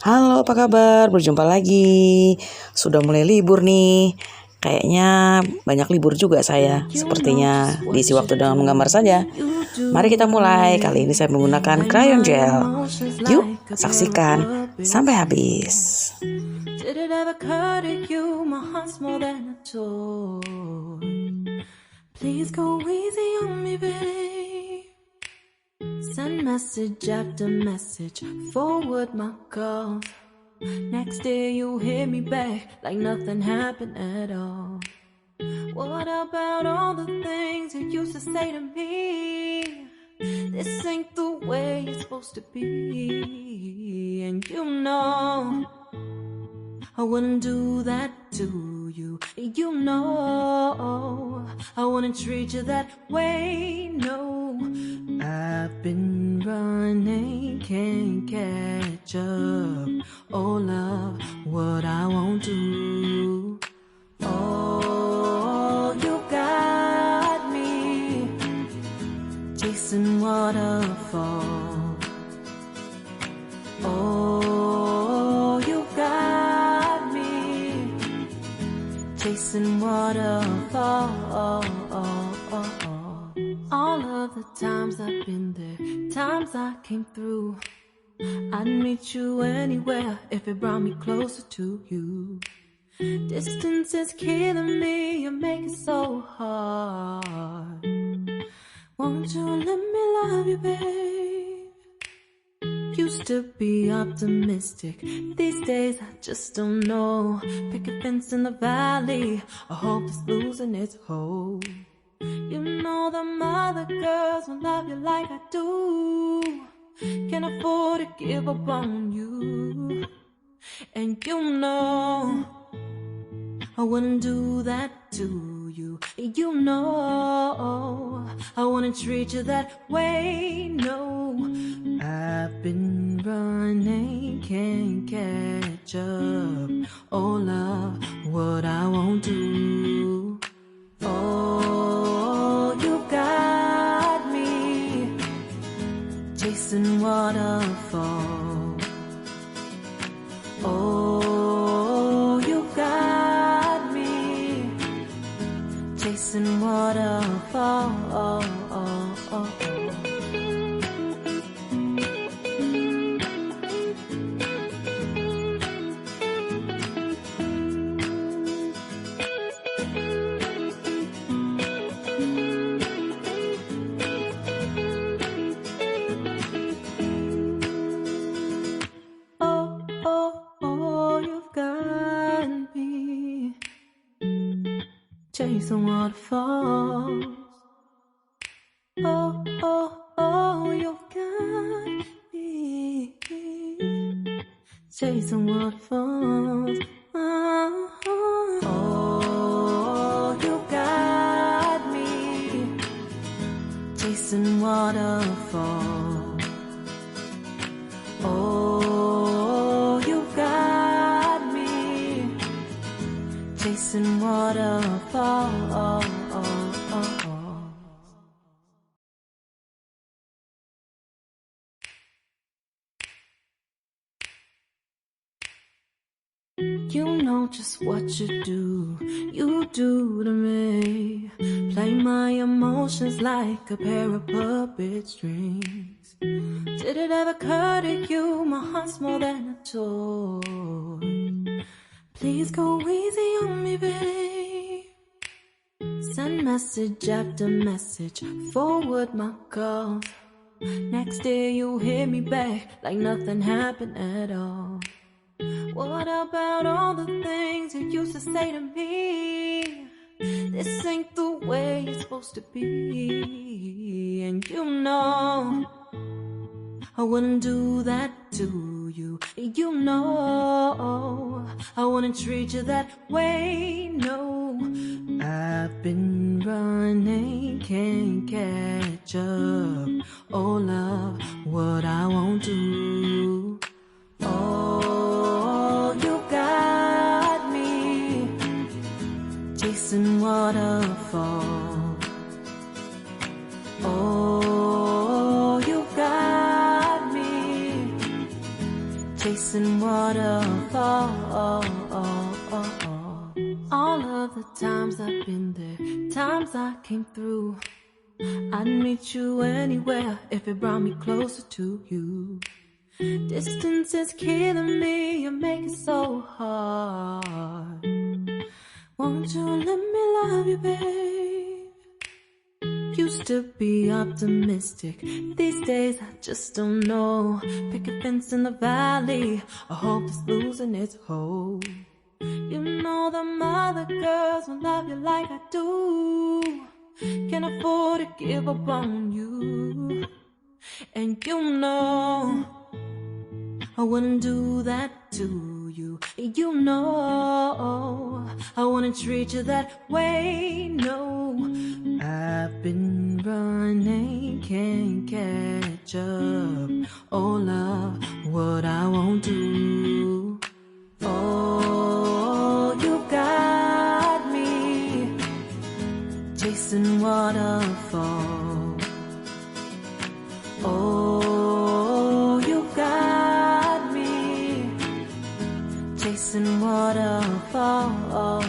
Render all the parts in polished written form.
Halo, apa kabar? Berjumpa lagi. Sudah mulai libur nih. Kayaknya banyak libur juga saya. Sepertinya diisi waktu dengan menggambar saja. Mari kita mulai. Kali ini saya menggunakan crayon gel. Yuk, saksikan sampai habis. Did it ever occur to you my heart's more than a toy? Please go easy on me, babe. Send message after message, forward my calls. Next day you hit me back like nothing happened at all. What about all the things you used to say to me? This ain't the way it's supposed to be. And you know I wouldn't do that to you. You know I wouldn't treat you that way. No, I've been running, can't catch up. Oh love, what I won't do. Oh, you got me chasing waterfall. Oh, you got me chasing waterfall. All of the times I've been there, times I came through, I'd meet you anywhere if it brought me closer to you. Distance is killing me, you make it so hard. Won't you let me love you, babe? Used to be optimistic, these days I just don't know. Pick a fence in the valley, I hope it's losing its hold. You know them other girls won't love you like I do. Can't afford to give up on you. And you know I wouldn't do that to you. You know I wouldn't treat you that way. No, I've been running, can't catch up. Oh love, what I won't do. Oh, you got me chasing waterfall. Oh, you got me chasing waterfall. Chasing waterfalls. Oh, oh, oh, you got me chasing waterfalls. Oh, oh, you got me chasing waterfalls. Oh, you got me chasing waterfall. You know just what you do to me. Play my emotions like a pair of puppet strings. Did it ever occur to you my heart's more than a toy? Please go easy on me, babe. Send message after message, forward my calls. Next day you hit me back like nothing happened at all. What about all the things you used to say to me? This ain't the way it's supposed to be. And you know I wouldn't do that to you. You know I wouldn't treat you that way. No, I've been running, can't catch up. Oh love, what I won't do. Oh, you got me chasing waterfall. Oh, you got me chasing waterfalls. All of the times I've been there, times I came through. I'd meet you anywhere if it brought me closer to you. Distance is killing me, you make it so hard. Won't you let me love you, babe? Used to be optimistic, these days I just don't know. Pick a fence in the valley, I hope it's losing its hold. You know them other girls won't love you like I do. Can't afford to give up on you. And you know I wouldn't do that to you. You know I wouldn't treat you that way, no. I've been running, can't catch up. Oh love, what I won't do. Oh, you got me chasing waterfalls. Oh, you got me chasing waterfalls.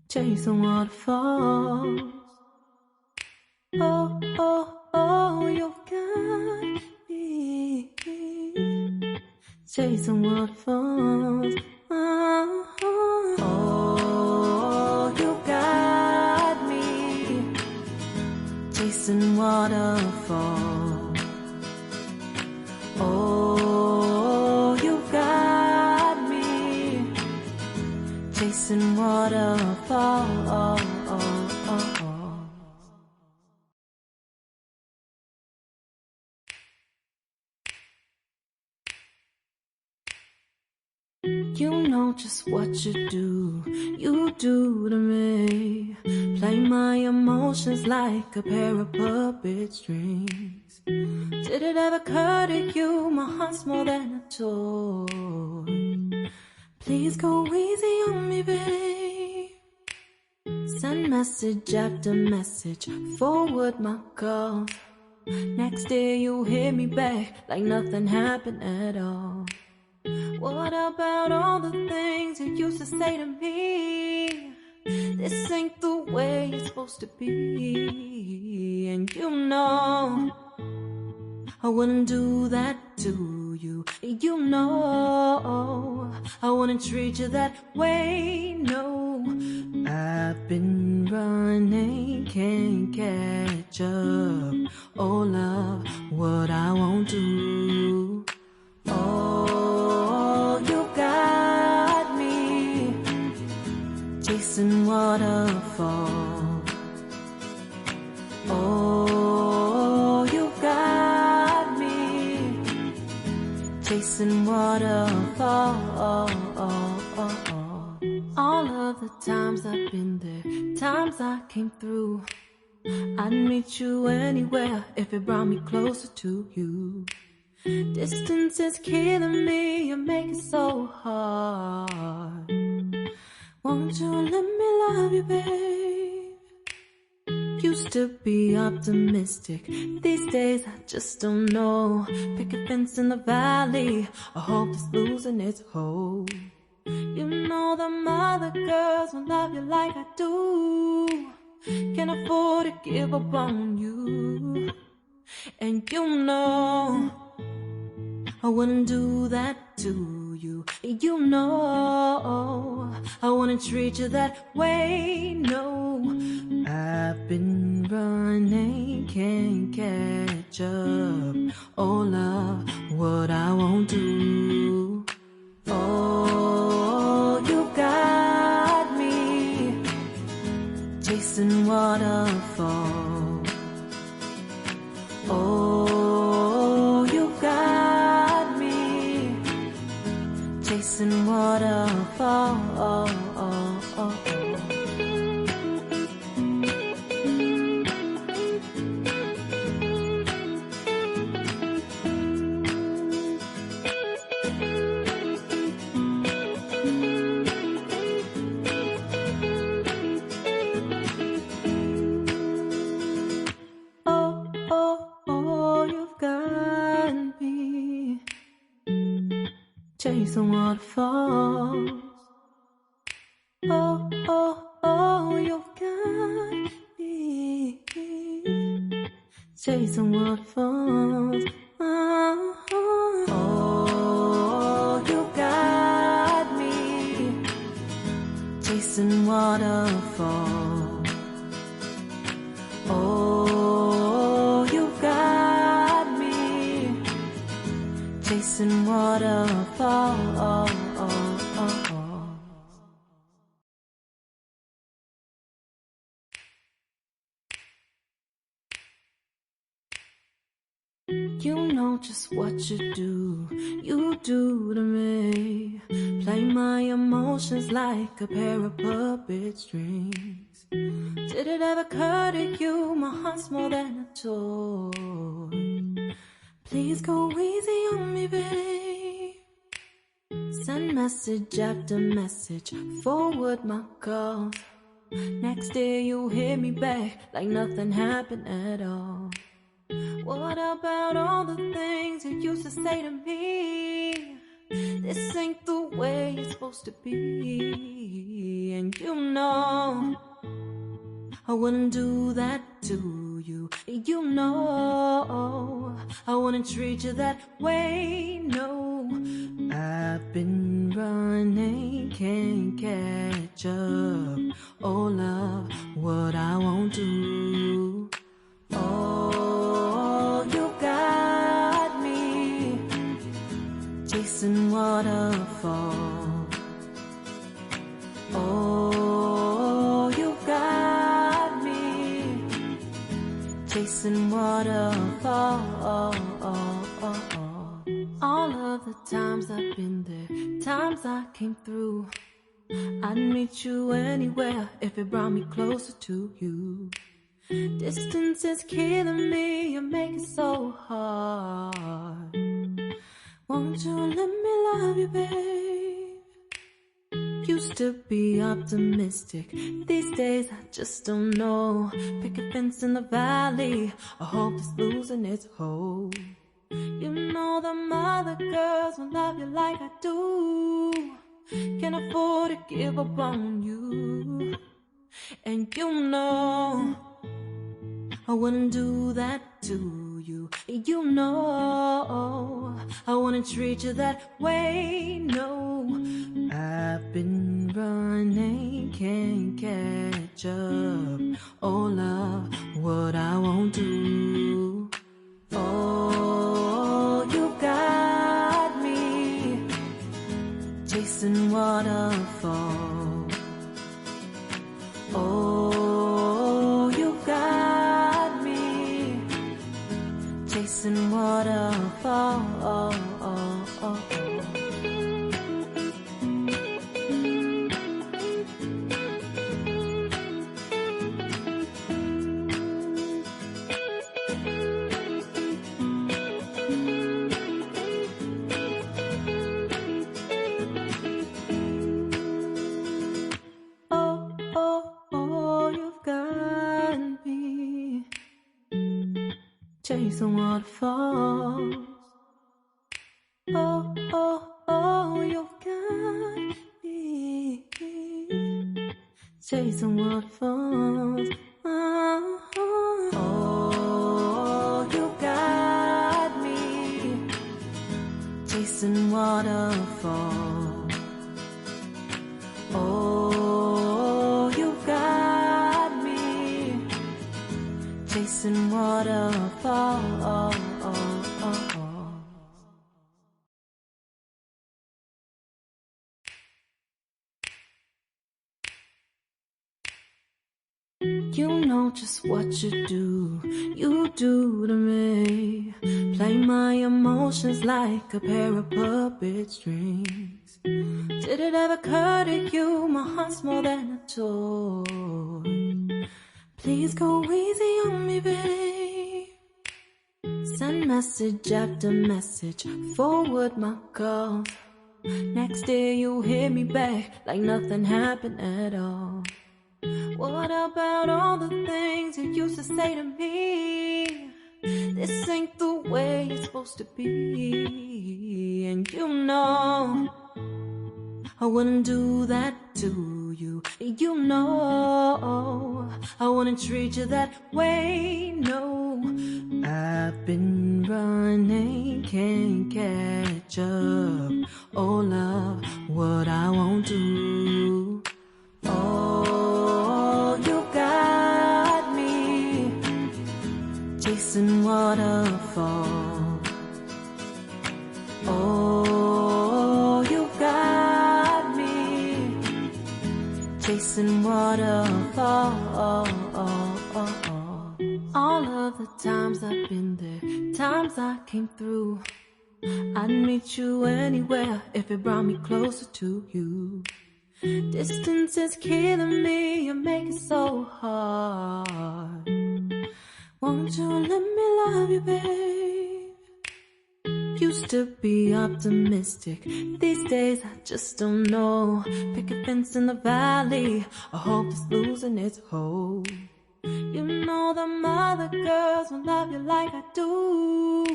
Chasing waterfalls. Oh, oh, oh, you've got me chasing waterfalls. Oh, oh, you got me chasing waterfalls. Oh, you got me chasing waterfalls. You know just what you do to me. Play my emotions like a pair of puppet strings. Did it ever occur to you my heart's more than a toy? Please go easy on me, babe. Send message after message, forward my calls. Next day you hit me back like nothing happened at all. What about all the things you used to say to me? This ain't the way it's supposed to be. And you know I wouldn't do that to you. You know I wouldn't treat you that way, no. I've been running, can't catch up. Oh love, what I won't do. Oh, you got me chasing waterfalls. Oh, you got me chasing waterfalls. All of the times I've been there, times I came through. I'd meet you anywhere if it brought me closer to you. Distance is killing me, you make it so hard. Won't you let me love you, babe? Used to be optimistic, these days I just don't know. Pick a fence in the valley, I hope it's losing its hold. You know them other girls won't love you like I do. Can't afford to give up on you. And you know I wouldn't do that to you. You know I wouldn't treat you that way, no. I've been running, can't catch up. Oh love, what I won't do. Oh, you got me chasing waterfalls. Oh, you got me chasing waterfalls. chasing waterfalls. Oh, oh, oh, you've got me chasing waterfalls. Oh, oh, you got me chasing waterfalls. Oh, you got me chasing waterfalls. You know just what you do to me. Play my emotions like a pair of puppet strings. Did it ever occur to you my heart's more than a toy? Please go easy on me, babe. Send message after message, forward my calls. Next day you hit me back like nothing happened at all. What about all the things you used to say to me? This ain't the way it's supposed to be. And you know I wouldn't do that to you. You know I wouldn't treat you that way, no. I've been running, can't catch up. Oh love, what I won't do. Oh, you got me chasing waterfalls. Oh, you got me chasing waterfalls. All of the times I've been there, times I came through, I'd meet you anywhere if it brought me closer to you. Distance is killing me, you make it so hard. Won't you let me love you, babe? Used to be optimistic, these days I just don't know. Pick a fence in the valley, I hope it's losing its hold. You know them other girls won't love you like I do. Can't afford to give up on you. And you know I wouldn't do that to you. You know I wouldn't treat you that way, no. I've been running, can't catch up. Oh love, what I won't do. Oh, you got me chasing waterfalls. Oh, you got me chasing waterfalls. Chasing waterfalls. Oh, oh, oh, you've got me chasing waterfalls. Oh, oh, you got me chasing waterfalls. Oh, you got me chasing waterfalls. You know just what you do to me. Play my emotions like a pair of puppet strings. Did it ever occur to you my heart's more than a toy? Please go easy on me, babe. Send message after message, forward my calls. Next day you hit me back like nothing happened at all. What about all the things you used to say to me? This ain't the way it's supposed to be. And you know I wouldn't do that to you. You know I wouldn't treat you that way. No, I've been running, can't catch up. Oh love, what I won't do. Oh, you got me chasing waterfalls. Oh, you got me chasing waterfalls. All of the times I've been there, times I came through. I'd meet you anywhere if it brought me closer to you. Distance is killing me, you make it so hard. Won't you let me love you, babe? Used to be optimistic, these days I just don't know. Pick a fence in the valley, I hope it's losing its hold. You know them other girls won't love you like I do.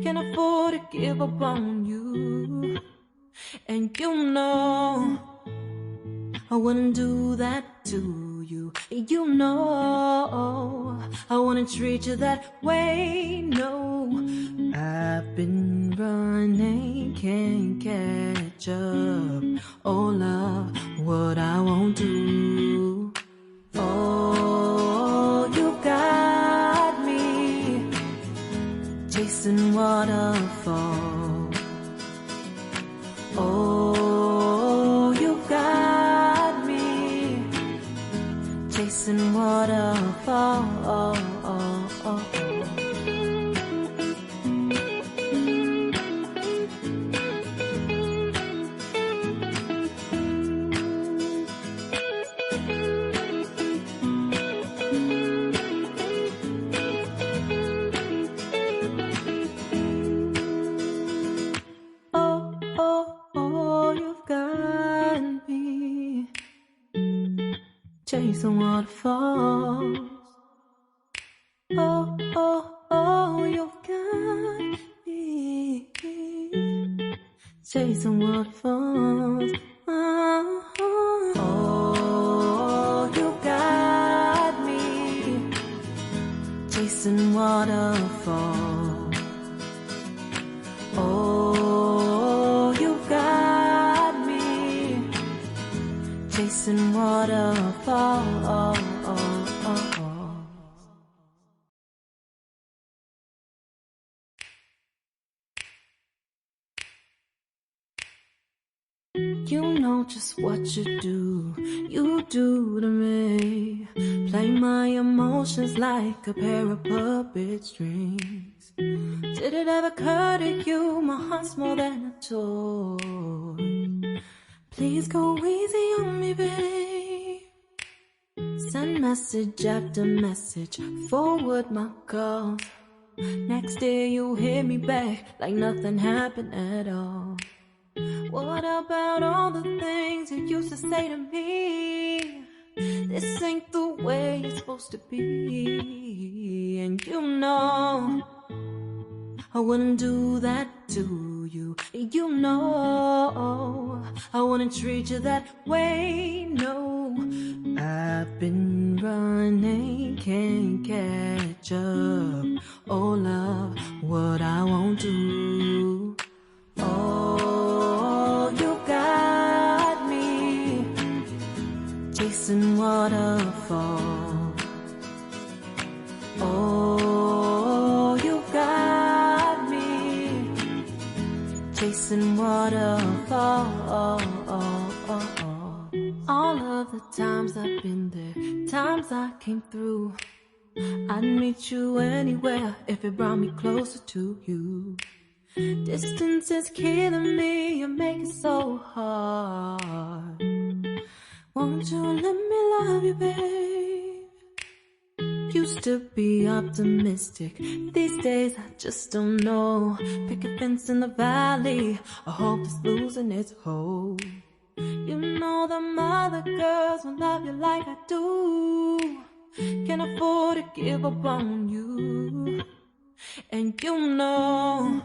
Can't afford to give up on you. And you know I wouldn't do that to you. You know I wouldn't treat you that way. No, I've been running, can't catch up. Oh love, what I won't do. Oh, you got me chasing waterfalls. Oh, you got me chasing waterfalls. Chasing waterfalls. Oh, oh, oh, you got me chasing waterfalls. Oh, oh, you got me chasing waterfalls. Oh, you got me chasing waterfalls. You know just what you do to me. Play my emotions like a pair of puppet strings. Did it ever occur to you my heart's more than a toy? Please go easy on me, babe. Send message after message, forward my calls. Next day you hit me back like nothing happened at all. What about all the things you used to say to me? This ain't the way it's supposed to be. And you know I wouldn't do that to you. You know I wouldn't treat you that way. No, I've been running, can't catch up. Oh love, what I won't do. Oh, you got me chasing waterfalls. Oh, you got me chasing waterfalls. All of the times I've been there, times I came through. I'd meet you anywhere if it brought me closer to you. Distance is killing me, you make it so hard. Won't you let me love you, babe? Used to be optimistic, these days I just don't know. Pick a fence in the valley, I hope it's losing its hold. You know them other girls won't love you like I do. Can't afford to give up on you. And you know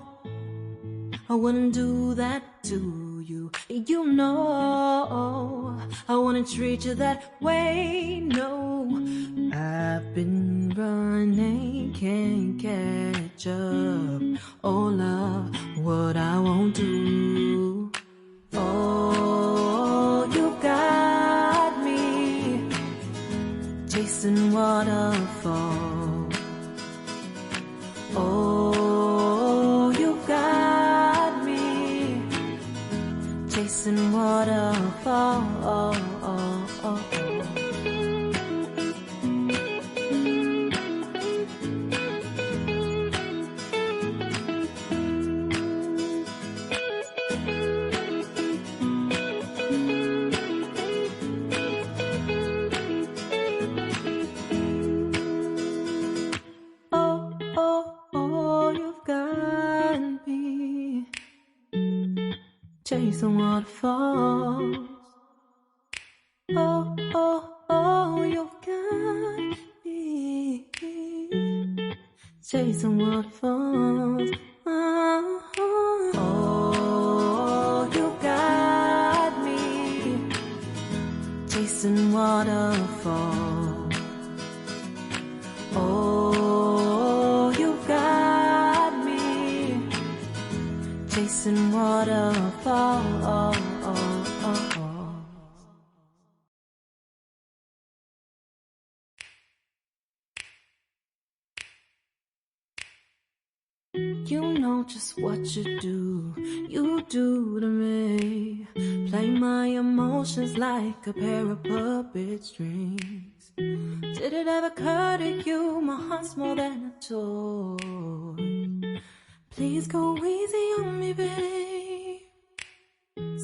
I wouldn't do that to you. You know I wouldn't treat you that way. No, I've been running, can't catch up. Oh love, what I won't do. Oh, you got me chasing waterfalls. Oh, you got me chasing waterfalls. Chasing waterfalls. Oh, oh, oh, you've got me chasing waterfalls. Oh, oh, you got me chasing waterfalls. Oh, you got me chasing waterfalls. You know just what you do to me. Play my emotions like a pair of puppet strings. Did it ever occur to you my heart's more than a toy? Please go easy on me, babe.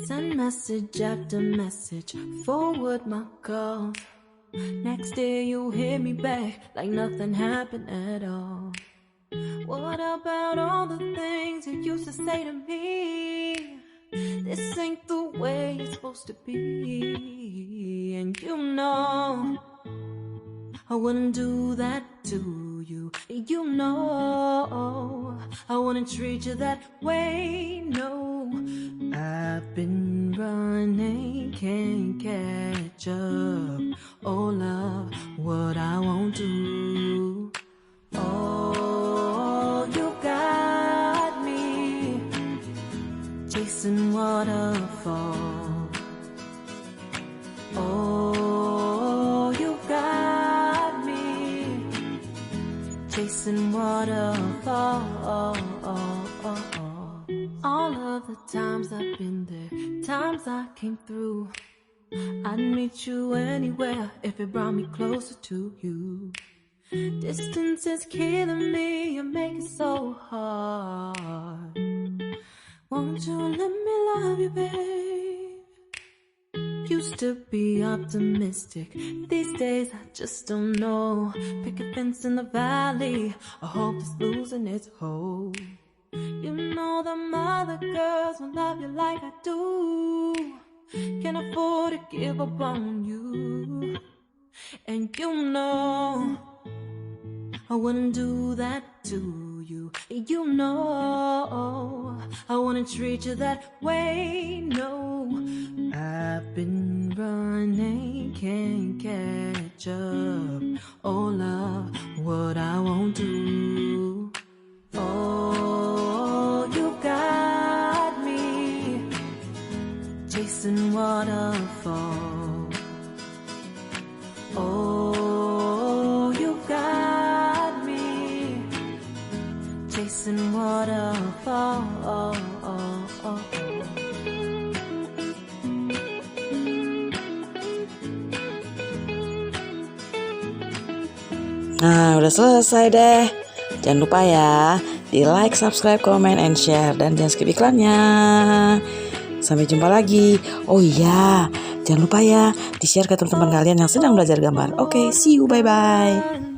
Send message after message, forward my calls. Next day you hit me back like nothing happened at all. What about all the things you used to say to me? This ain't the way it's supposed to be. And you know I wouldn't do that to you. You know I wouldn't treat you that way. No, I've been running, can't catch up. Oh love, what I won't do. Oh, you got me chasing waterfalls. Oh, you got me chasing waterfalls. All of the times I've been there, times I came through, I'd meet you anywhere if it brought me closer to you. Distance is killing me, you make it so hard. Won't you let me love you, babe? Used to be optimistic, these days I just don't know. Pick a fence in the valley, I hope it's losing its hold. You know them other girls won't love you like I do. Can't afford to give up on you. And you know I wouldn't do that to you. You know I wouldn't treat you that way. No, I've been running, can't catch up. Oh love, what I won't do. Oh, you got me chasing waterfalls. Oh, you got me chasing waterfalls. Nah, udah selesai deh. Jangan lupa ya, di like, subscribe, comment, and share. Dan jangan skip iklannya. Sampai jumpa lagi. Oh iya, jangan lupa ya, di share ke teman-teman kalian yang sedang belajar gambar. Oke, see you, bye-bye.